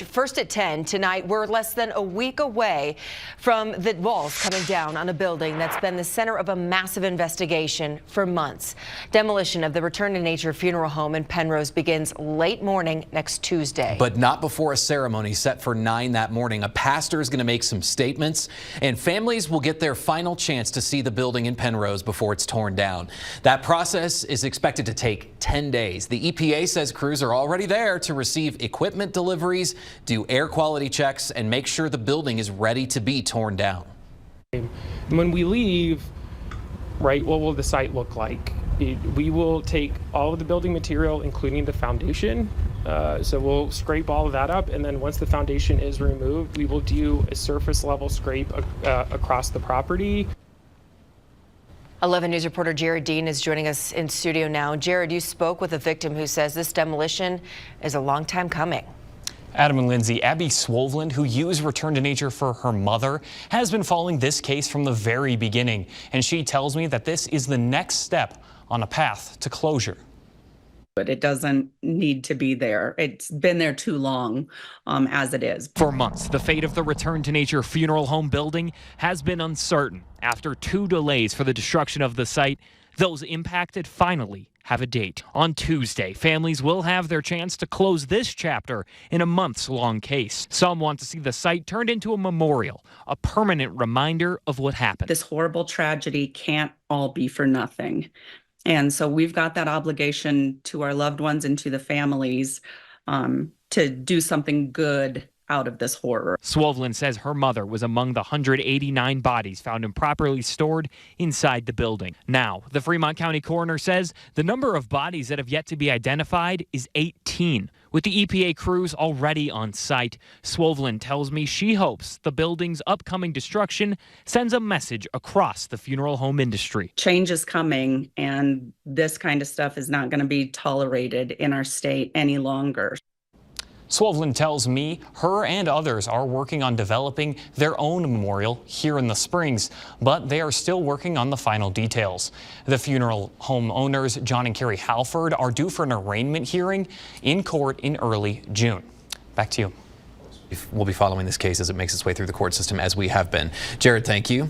First at 10 tonight, we're less than a week away from the walls coming down on a building that's been the center of a massive investigation for months. Demolition of the Return to Nature funeral home in Penrose begins late morning next Tuesday. But not before a ceremony set for 9 that morning. A pastor is going to make some statements, and families will get their final chance to see the building in Penrose before it's torn down. That process is expected to take 10 days. The EPA says crews are already there to receive equipment deliveries, do air quality checks, and make sure the building is ready to be torn down. When we leave, right, what will the site look like? We will take all of the building material, including the foundation. So we'll scrape all of that up, and then once the foundation is removed, we will do a surface level scrape across the property. 11 News reporter Jared Dean is joining us in studio now. Jared, you spoke with a victim who says this demolition is a long time coming. Adam and Lindsay, Abby Swovland, who used Return to Nature for her mother, has been following this case from the very beginning. And she tells me that this is the next step on a path to closure. But it doesn't need to be there. It's been there too long as it is. For months, the fate of the Return to Nature funeral home building has been uncertain. After 2 delays for the destruction of the site, those impacted finally have a date. On Tuesday, families will have their chance to close this chapter in a months-long case. Some want to see the site turned into a memorial, a permanent reminder of what happened. This horrible tragedy can't all be for nothing. And so we've got that obligation to our loved ones and to the families to do something good out of this horror. Swovland says her mother was among the 189 bodies found improperly stored inside the building. Now, the Fremont County coroner says the number of bodies that have yet to be identified is 18. With the EPA crews already on site, Swovland tells me she hopes the building's upcoming destruction sends a message across the funeral home industry. Change is coming, and this kind of stuff is not going to be tolerated in our state any longer. Swovland tells me her and others are working on developing their own memorial here in the Springs, but they are still working on the final details. The funeral home owners, John and Carrie Halford, are due for an arraignment hearing in court in early June. Back to you. We'll be following this case as it makes its way through the court system, as we have been. Jared, thank you.